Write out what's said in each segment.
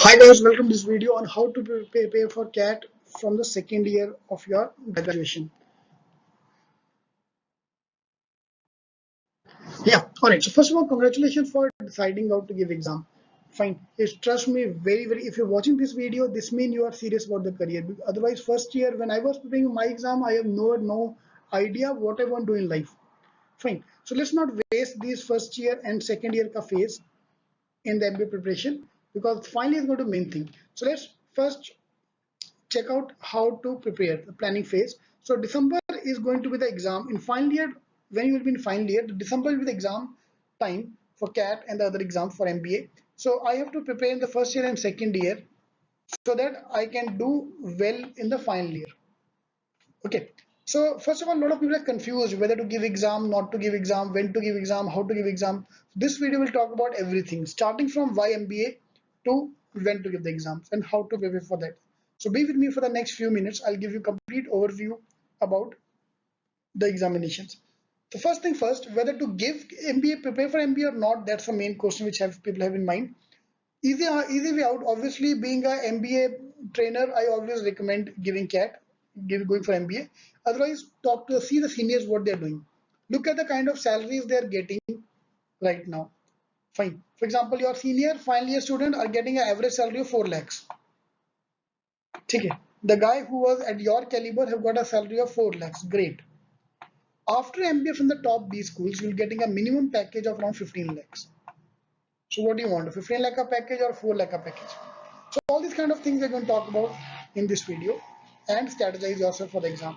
Hi guys, welcome to this video on how to prepare for CAT from the second year of your graduation. Yeah, alright. So first of all, congratulations for deciding how to give exam. Fine. Yes, trust me, very. If you're watching this video, this means you are serious about the career. Otherwise, first year when I was preparing my exam, I have no idea what I want to do in life. Fine. So let's not waste these first year and second year ka phase in the MBA preparation because finally is going to main thing. So let's first check out how to prepare the planning phase. So December is going to be the exam in final year. When you will be in final year, December will be the exam time for CAT and the other exams for MBA. So I have to prepare in the first year and second year so that I can do well in the final year. Okay. So first of all, a lot of people are confused whether to give exam, not to give exam, when to give exam, how to give exam. This video will talk about everything, starting from why MBA to when to give the exams and how to prepare for that. So be with me for the next few minutes. I'll give you complete overview about the examinations. So first thing first, whether to give MBA, prepare for MBA or not, that's the main question which people have in mind. Easy way out. Obviously, being a MBA trainer, I always recommend giving CAT, going for MBA. Otherwise, see the seniors what they're doing. Look at the kind of salaries they're getting right now. Fine. For example, your senior final year student are getting an average salary of 4 lakhs. Okay. The guy who was at your caliber have got a salary of 4 lakhs. Great. After MBA from the top B schools, you're getting a minimum package of around 15 lakhs. So what do you want? A 15 lakh package or 4 lakh package? So all these kind of things we're going to talk about in this video and strategize yourself for the exam.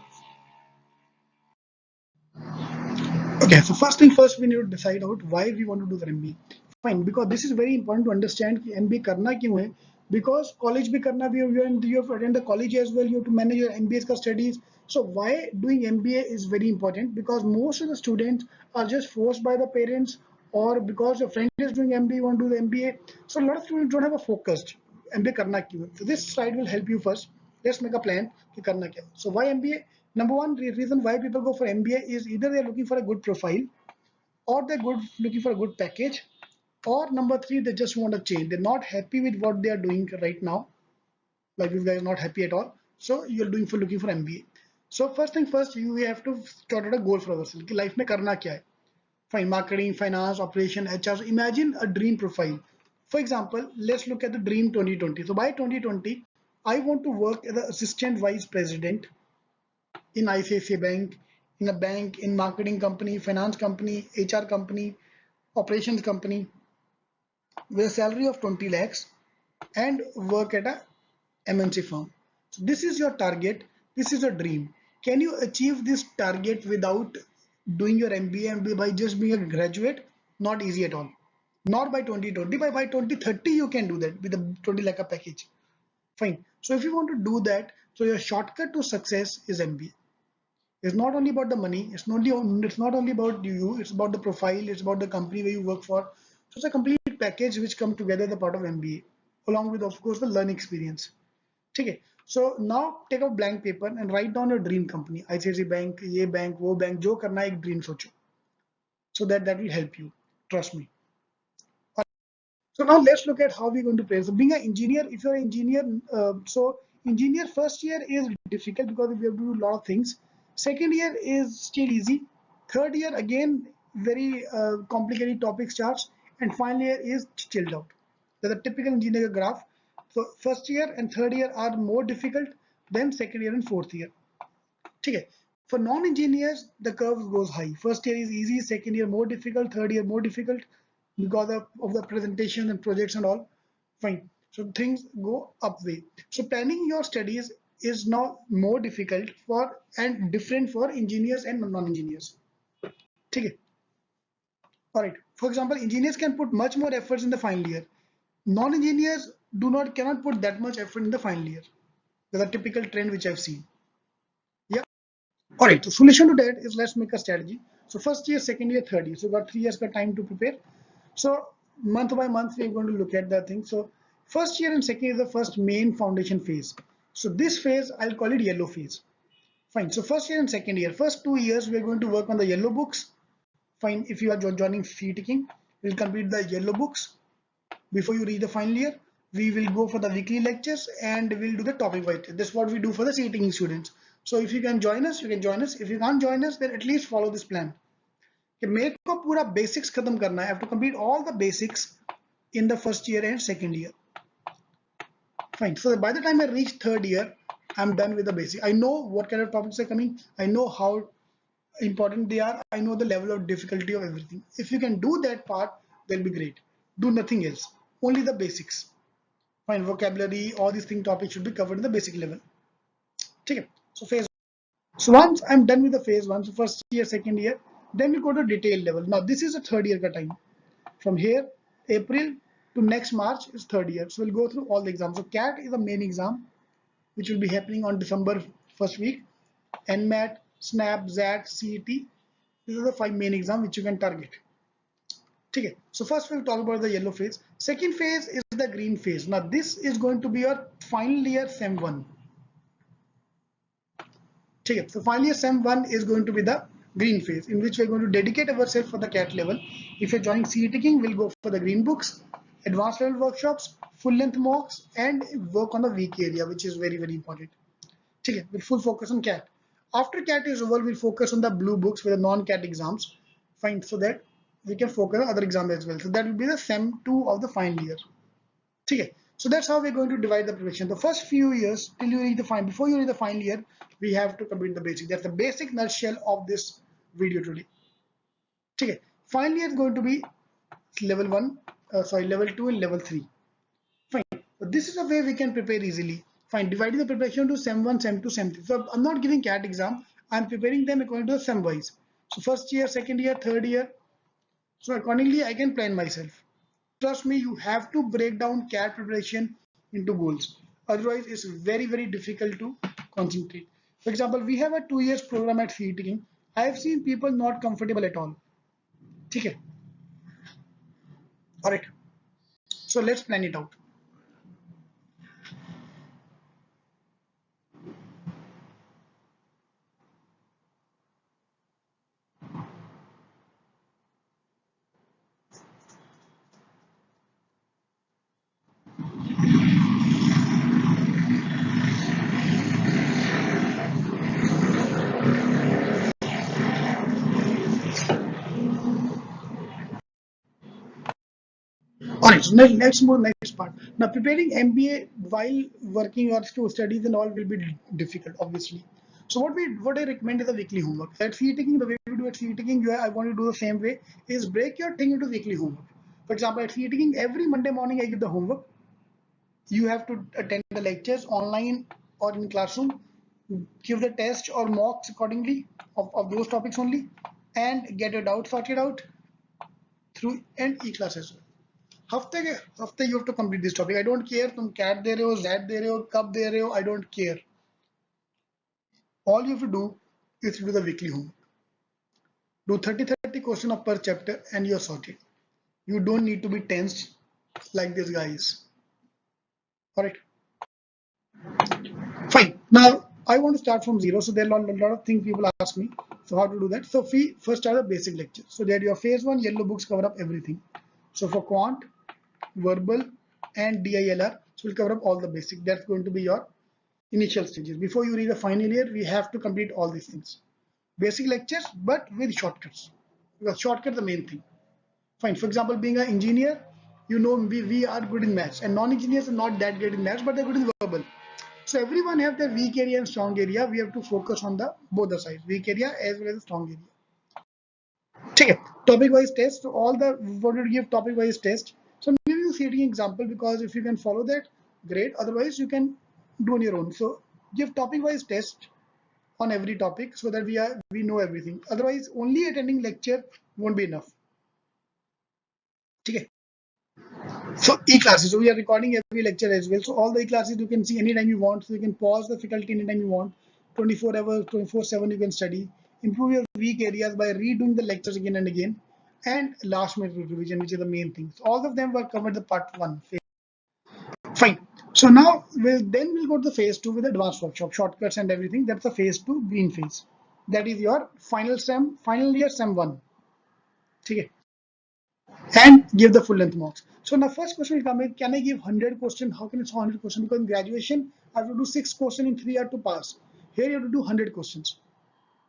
Okay, so first thing first, we need to decide out why we want to do the MBA. Fine, because this is very important to understand कि MBA करना क्यों है. Because college भी करना भी you have to attend the college as well. You have to manage your MBA's का studies. So why doing MBA is very important because most of the students are just forced by the parents or because your friend is doing MBA, you want to do the MBA. So a lot of students don't have a focused MBA करना क्यों है. So this slide will help you first. Let's make a plan कि करना क्या. So why MBA? Number one reason why people go for MBA is either they're looking for a good profile or looking for a good package, or number three, they just want to change. They're not happy with what they are doing right now. Like this guy is not happy at all. So you're looking for MBA. So first thing first, you have to start out a goal for yourself. कि life में करना क्या है? Fine, marketing, finance, operation, HR. So imagine a dream profile. For example, let's look at the dream 2020. So by 2020, I want to work as an assistant vice president in ICICI Bank, in a bank, in marketing company, finance company, HR company, operations company with a salary of 20 lakhs and work at a MNC firm. So this is your target. This is your dream. Can you achieve this target without doing your MBA and by just being a graduate? Not easy at all. Not by 2020, by 2030 you can do that with a 20 lakh package. Fine. So if you want to do that, so your shortcut to success is MBA. It's not only about the money. It's not only about you. It's about the profile. It's about the company where you work for. So it's a complete package which come together the part of MBA, along with of course the learning experience. Okay. So now take a blank paper and write down your dream company. ICICI Bank, ये bank, वो bank, जो करना है एक dream सोचो. So that will help you. Trust me. So now let's look at how we're going to play. So being an engineer, if you're an engineer, so engineer first year is difficult because we have to do a lot of things. Second year is still easy. Third year again very complicated topic starts, and final year is chilled out. That's a typical engineer graph. So first year and third year are more difficult than second year and fourth year. Okay. For non-engineers, the curve goes high. First year is easy, second year more difficult, third year more difficult because of the presentation and projects and all. Fine. So things go up way. So planning your studies is now more difficult for and different for engineers and non-engineers. Okay. All right. For example, engineers can put much more efforts in the final year. Non-engineers cannot put that much effort in the final year. That's a typical trend which I've seen. Yeah. All right, so solution to that is let's make a strategy. So first year, second year, third year. So we've got 3 years of time to prepare. So month by month, we're going to look at that thing. So first year and second year is the first main foundation phase. So this phase, I'll call it yellow phase. Fine. So first year and second year, first 2 years, we're going to work on the yellow books. Fine. If you are joining fee taking, we'll complete the yellow books before you reach the final year. we will go for the weekly lectures and we'll do the topic wise. This is what we do for the CETing students. So if you can join us, you can join us. If you can't join us, then at least follow this plan. कि मेरे को पूरा basics खत्म करना है. I have to complete all the basics in the first year and second year. Fine. So by the time I reach third year, I'm done with the basic. I know what kind of topics are coming. I know how important they are. I know the level of difficulty of everything. If you can do that part, that'll be great. Do nothing else. Only the basics. Fine. Vocabulary, all these things, topics should be covered in the basic level. Okay. So phase. So once I'm done with the phase one, so first year, second year, then we go to detail level. Now this is a third year time. From here, April to next March is third year. So we'll go through all the exams. So CAT is the main exam, which will be happening on December first week. NMAT, SNAP, ZAT, CET. These are the 5 main exams which you can target. Okay. So first we'll talk about the yellow phase. Second phase is the green phase. Now this is going to be your final year SEM 1. Okay. So final year SEM 1 is going to be the green phase, in which we're going to dedicate ourselves for the CAT level. If you're joining CETing, we'll go for the green books, advanced level workshops, full length mocks, and work on the weak area, which is very, very important. Okay. With full focus on CAT. After CAT is over, we'll focus on the blue books with the non-CAT exams. Fine. So that we can focus on other exams as well. So that will be the SEM 2 of the final year. Okay. So that's how we're going to divide the preparation. The first few years till you reach the final, before you reach the final year, we have to complete the basic. That's the basic nutshell of this video today. Okay. Final year is going to be level 1, level 2 and level 3. Fine. So this is a way we can prepare easily. Fine. Dividing the preparation to SEM 1, SEM 2, SEM 3. So I'm not giving CAT exam. I'm preparing them according to the SEM wise. So first year, second year, third year. So accordingly, I can plan myself. Trust me, you have to break down CAT preparation into goals. Otherwise, it's very, very difficult to concentrate. For example, we have a 2 years program at CETing. I have seen people not comfortable at all. Okay. All right. So let's plan it out. Alright, so let's move next part. Now, preparing MBA while working or studies and all will be difficult, obviously. So what I recommend is a weekly homework. At CETing, the way we do at CETing, I want to do the same way, is break your thing into weekly homework. For example, at CETing, every Monday morning I give the homework. You have to attend the lectures online or in classroom, give the test or mocks accordingly of those topics only, and get your doubts sorted out through an e-class as well. हफ्ते you have to complete this topic. I don't care तुम CAT दे रहे हो, ZAT दे रहे हो, कब दे रहे हो, I don't care. All you have to do is to do the weekly homework. Do 30 questions per chapter and you're sorted. You don't need to be tensed like these guys. Alright. Fine. Now I want to start from zero. So there are a lot of things people ask me. So how to do that? So we first start a basic lecture. So that your phase 1 yellow books cover up everything. So for quant, verbal and DILR, so we'll cover up all the basic. That's going to be your initial stages. Before you read the final year, we have to complete all these things. Basic lectures, but with shortcuts. Because shortcut the main thing. Fine. For example, being an engineer, you know we are good in maths, and non-engineers are not that good in maths, but they're good in verbal. So everyone have their weak area and strong area. We have to focus on the both the sides, weak area as well as the strong area. Okay. Topic wise test. So all the what would give topic wise test. So I'm giving you a CETing example because if you can follow that, great. Otherwise, you can do on your own. So give topic wise test on every topic so that we know everything. Otherwise, only attending lecture won't be enough. Okay. So e-classes. So we are recording every lecture as well. So all the e-classes you can see anytime you want. So you can pause the faculty anytime you want. 24 hours, 24/7 you can study. Improve your weak areas by redoing the lectures again and again. And last minute revision, which is the main thing. So all of them were covered the part 1. Fine. So now we'll go to the phase 2 with advanced workshop, shortcuts and everything. That's the phase 2 green phase. That is your final year SEM 1. Okay. And give the full length mocks. So now first question will come in, can I give 100 question? How can I solve 100 question? Because in graduation, I have to do 6 questions in 3 years to pass. Here you have to do 100 questions.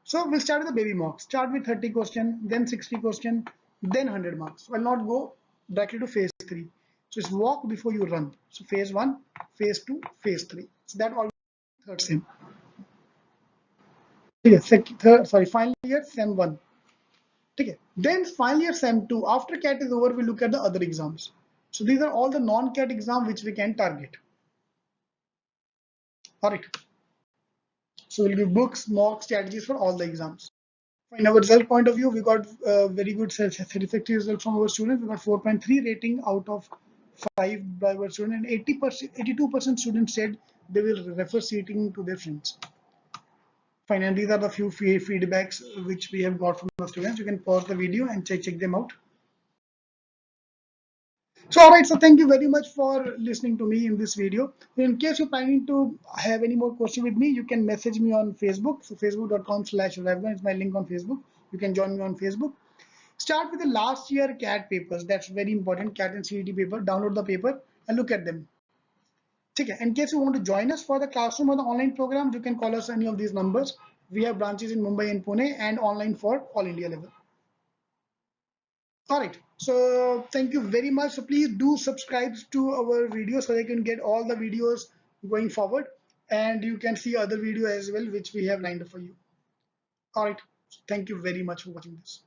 So we'll start with the baby mock. Start with 30 question, then 60 question, then 100 marks. I'll not go directly to phase 3. So it's walk before you run. So phase 1, phase 2, phase 3. So that all third sem. Final year sem 1. Okay. Then final year sem 2. After CAT is over, we look at the other exams. So these are all the non-CAT exams which we can target. Alright. So we'll give books, mock strategies for all the exams. In our result point of view, we got very good satisfactory result from our students. We got 4.3 rating out of 5 by our student, and 82% students said they will refer seating to their friends. Fine, and these are the few feedbacks which we have got from the students. You can pause the video and check them out. So alright, so thank you very much for listening to me in this video. In case you're planning to have any more question with me, you can message me on Facebook. So facebook.com/Raghavan is my link on Facebook. You can join me on Facebook. Start with the last year CAT papers. That's very important. CAT and CET paper. Download the paper and look at them. Okay. In case you want to join us for the classroom or the online program, you can call us any of these numbers. We have branches in Mumbai and Pune and online for all India level. All right. So thank you very much. So please do subscribe to our video so you can get all the videos going forward, and you can see other video as well which we have lined up for you. All right. Thank you very much for watching this.